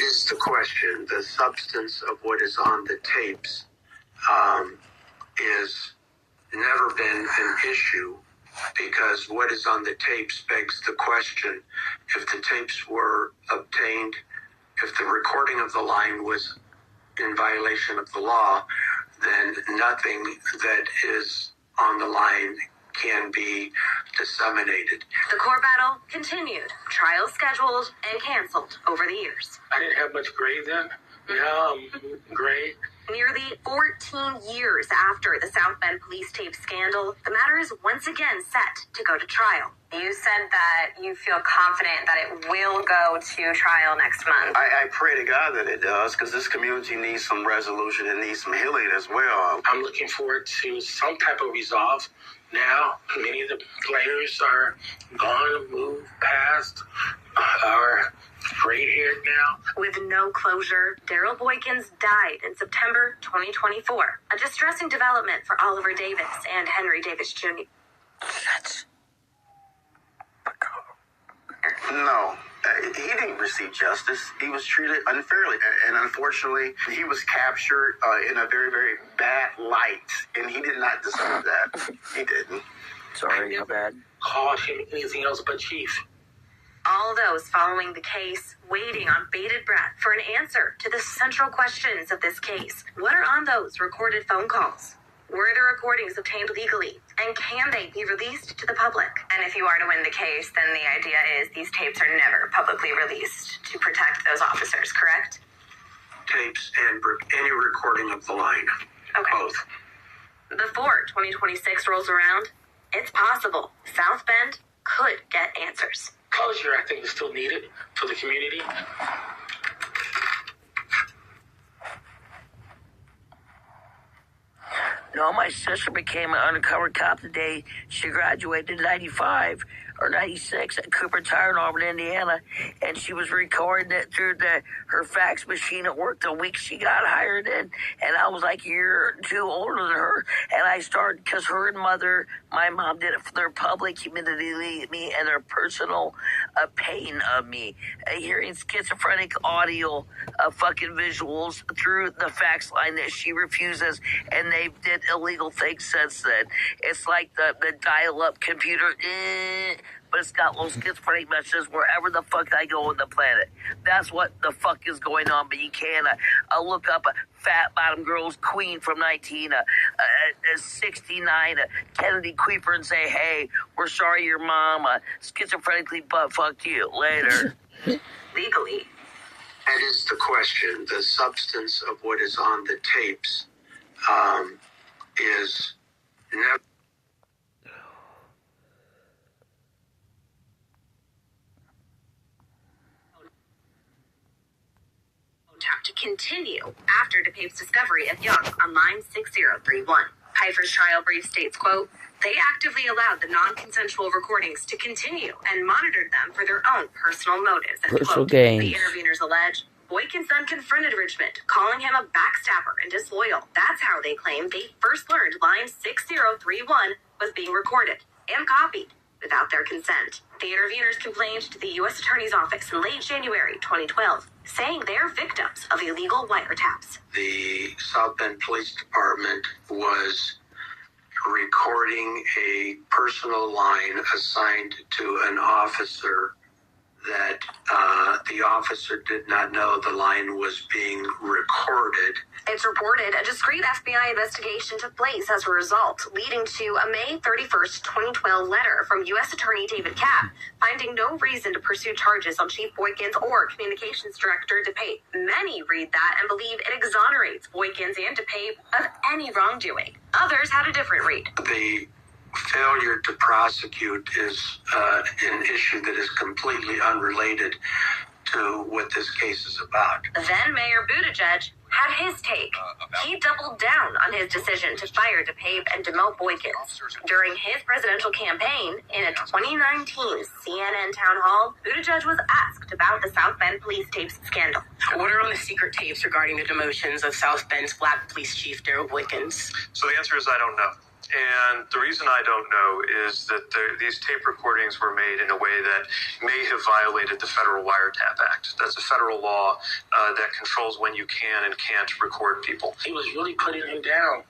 is the question. The substance of what is on the tapes is never been an issue, because what is on the tapes begs the question: if the tapes were obtained, if the recording of the line was in violation of the law, then nothing that is on the line can be disseminated. The court battle continued, trials scheduled and canceled over the years. I didn't have much grade then. Now I'm great. Nearly 14 years after the South Bend police tape scandal, the matter is once again set to go to trial. You said that you feel confident that it will go to trial next month. I pray to God that it does, because this community needs some resolution and needs some healing as well. I'm looking forward to some type of resolve. Now, many of the players are gone, moved past, are gray-haired now. With no closure, Daryl Boykins died in September 2024. A distressing development for Oliver Davis and Henry Davis Jr. No, he didn't receive justice. He was treated unfairly, and unfortunately, he was captured in a very, very bad light, and he did not deserve that. He didn't. Sorry, how bad? Called him anything else but chief. All those following the case, waiting on bated breath for an answer to the central questions of this case. What are on those recorded phone calls? Were the recordings obtained legally? And can they be released to the public? And if you are to win the case, then the idea is these tapes are never publicly released to protect those officers, correct? Tapes and any recording of the line. Okay. Both. Before 2026 rolls around, it's possible South Bend could get answers. Closure, I think, is still needed for the community. No, my sister became an undercover cop the day she graduated in 95 or 96 at Cooper Tire in Auburn, Indiana, and she was recording it through her fax machine at work the week she got hired in, and I was like a year or two older than her, and I started, because her and my mom did it for their public humility me and their personal pain of me, hearing schizophrenic audio fucking visuals through the fax line that she refuses, and they did illegal things since then. It's like the dial-up computer, but it's got little schizophrenic messages wherever the fuck I go on the planet. That's what the fuck is going on, but you can't look up a Fat Bottom Girls Queen from 1969, Kennedy Kuiper, and say, hey, we're sorry your mom schizophrenically butt-fucked you. Later. Legally. That is the question. The substance of what is on the tapes is never... To continue after DePape's discovery of Young on line 6031. Pfeiffer's trial brief states, quote, they actively allowed the non-consensual recordings to continue and monitored them for their own personal motives. Personal gains. The interveners allege Boykins then confronted Richmond, calling him a backstabber and disloyal. That's how they claim they first learned line 6031 was being recorded and copied without their consent. The interveners complained to the U.S. Attorney's Office in late January 2012, saying they're victims of illegal wiretaps. The South Bend Police Department was recording a personal line assigned to an officer that the officer did not know the line was being recorded. It's reported a discreet FBI investigation took place as a result, leading to a May 31st, 2012 letter from U.S. Attorney David Kapp, finding no reason to pursue charges on Chief Boykins or Communications Director DePape. Many read that and believe it exonerates Boykins and DePape of any wrongdoing. Others had a different read. The failure to prosecute is an issue that is completely unrelated to what this case is about. Then Mayor Buttigieg had his take. He doubled down on his decision to fire DePape and demote Boykins. During his presidential campaign, in a 2019 CNN town hall, Buttigieg was asked about the South Bend police tapes scandal. What are on the secret tapes regarding the demotions of South Bend's Black Police Chief Daryl Boykins? So the answer is I don't know. And the reason I don't know is that these tape recordings were made in a way that may have violated the Federal Wiretap Act. That's a federal law that controls when you can and can't record people. He was really putting him down.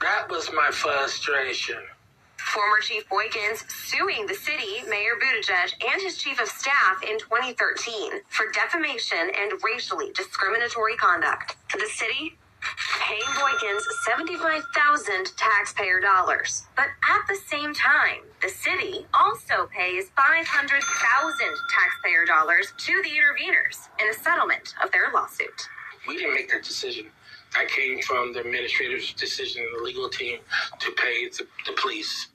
That was my frustration. Former Chief Boykins suing the city, Mayor Buttigieg, and his chief of staff in 2013 for defamation and racially discriminatory conduct. The city paying Boykins $75,000 taxpayer dollars. But at the same time, the city also pays $500,000 taxpayer dollars to the interveners in a settlement of their lawsuit. We didn't make that decision. That came from the administrator's decision and the legal team to pay the police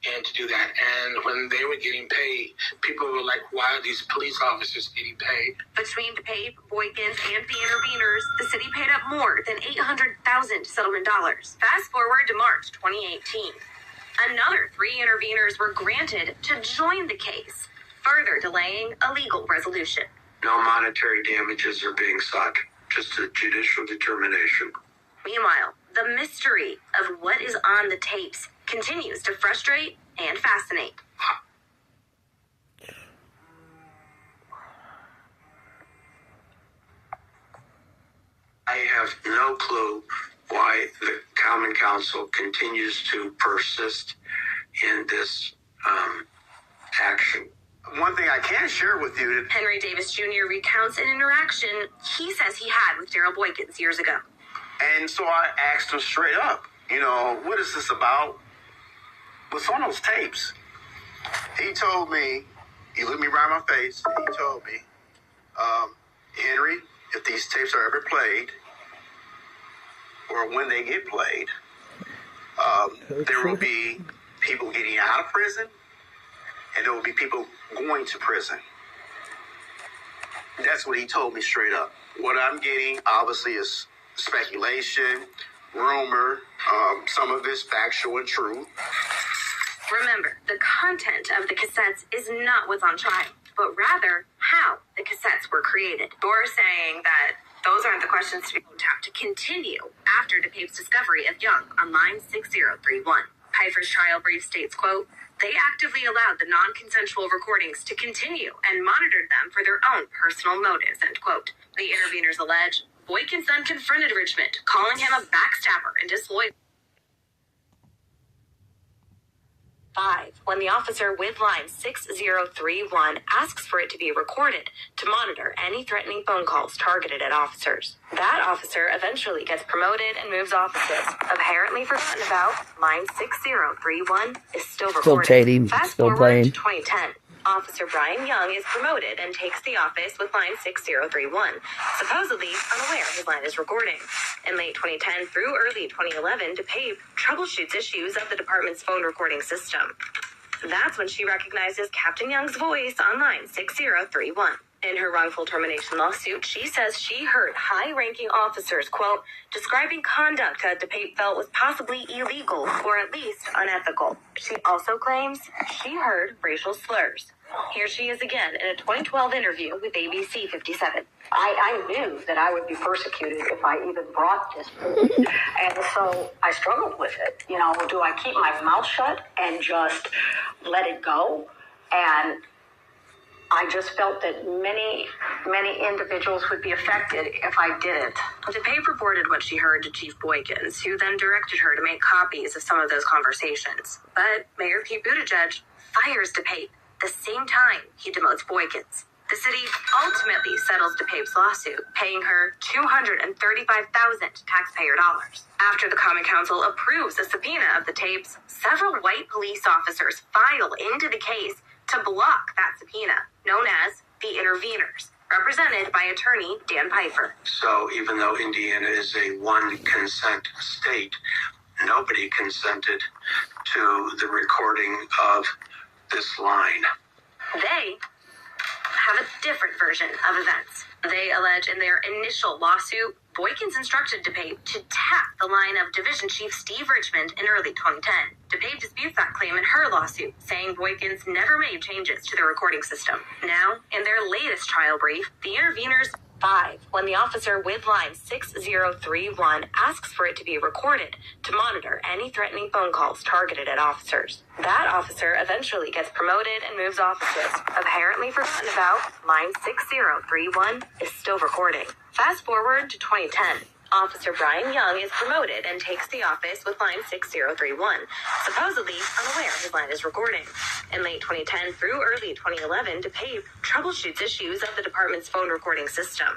and to do that. And when they were getting paid, people were like, why are these police officers getting paid? Between Pape, Boykins, and the interveners, the city paid up more than $800,000 settlement dollars. Fast forward to March 2018. Another 3 interveners were granted to join the case, further delaying a legal resolution. No monetary damages are being sought, just a judicial determination. Meanwhile, the mystery of what is on the tapes continues to frustrate and fascinate. I have no clue why the Common Council continues to persist in this action. One thing I can share with you, Henry Davis Jr. recounts an interaction he says he had with Daryl Boykins years ago. and so I asked him straight up, what is this about? What's on those tapes? He told me, he looked me right in my face, and he told me, Henry, if these tapes are ever played, or when they get played, there will be people getting out of prison, and there will be people going to prison. That's what he told me straight up. What I'm getting, obviously, is speculation, rumor, some of it's factual and true. Remember, the content of the cassettes is not what's on trial, but rather how the cassettes were created. You're saying that those aren't the questions to be tapped to continue after DePape's discovery of Young on line 6031. Pfeiffer's trial brief states, quote, they actively allowed the non-consensual recordings to continue and monitored them for their own personal motives, end quote. The interveners allege Boykins then confronted Richmond, calling him a backstabber and disloyal. 5. When the officer with line 6031 asks for it to be recorded to monitor any threatening phone calls targeted at officers. That officer eventually gets promoted and moves offices. Apparently forgotten about, line 6031 is still recorded. Still Katie, Fast still forward playing. to 2010. Officer Brian Young is promoted and takes the office with line 6031, supposedly unaware his line is recording. In late 2010 through early 2011, DePape troubleshoots issues of the department's phone recording system. That's when she recognizes Captain Young's voice on line 6031. In her wrongful termination lawsuit, she says she heard high-ranking officers, quote, describing conduct that DePape felt was possibly illegal or at least unethical. She also claims she heard racial slurs. Here she is again in a 2012 interview with ABC 57. I knew that I would be persecuted if I even brought this. And so I struggled with it. Do I keep my mouth shut and just let it go? And I just felt that many individuals would be affected if I didn't. DePape reported what she heard to Chief Boykins, who then directed her to make copies of some of those conversations. But Mayor Pete Buttigieg fires DePape the same time he demotes Boykins. The city ultimately settles DePape's lawsuit, paying her $235,000 taxpayer dollars. After the Common Council approves a subpoena of the tapes, several white police officers file into the case to block that subpoena, known as the interveners, represented by attorney Dan Pfeiffer. So even though Indiana is a one consent state, nobody consented to the recording of this line. They have a different version of events. They allege in their initial lawsuit, Boykins instructed DePape to tap the line of Division Chief Steve Richmond in early 2010. DePape disputes that claim in her lawsuit, saying Boykins never made changes to the recording system. Now, in their latest trial brief, the interveners 5 when the officer with line 6031 asks for it to be recorded to monitor any threatening phone calls targeted at officers. That officer eventually gets promoted and moves offices. Apparently forgotten about, line 6031 is still recording. Fast forward to 2010. Officer Brian Young is promoted and takes the office with line 6031, supposedly unaware his line is recording. In late 2010 through early 2011, DePape troubleshoots issues of the department's phone recording system.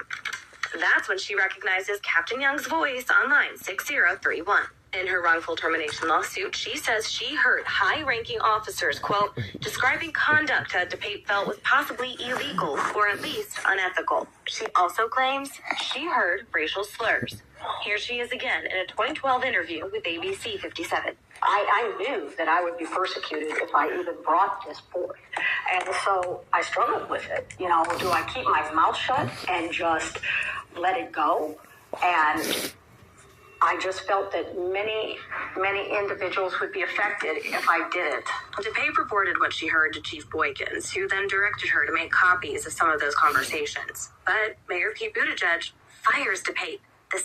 That's when she recognizes Captain Young's voice on line 6031. In her wrongful termination lawsuit, she says she heard high-ranking officers, quote, describing conduct that DePape felt was possibly illegal or at least unethical. She also claims she heard racial slurs. Here she is again in a 2012 interview with ABC 57. I knew that I would be persecuted if I even brought this forth. And so I struggled with it. You know, do I keep my mouth shut and just let it go? And I just felt that many individuals would be affected if I did it. DePape reported what she heard to Chief Boykins, who then directed her to make copies of some of those conversations. But Mayor Pete Buttigieg fires DePape the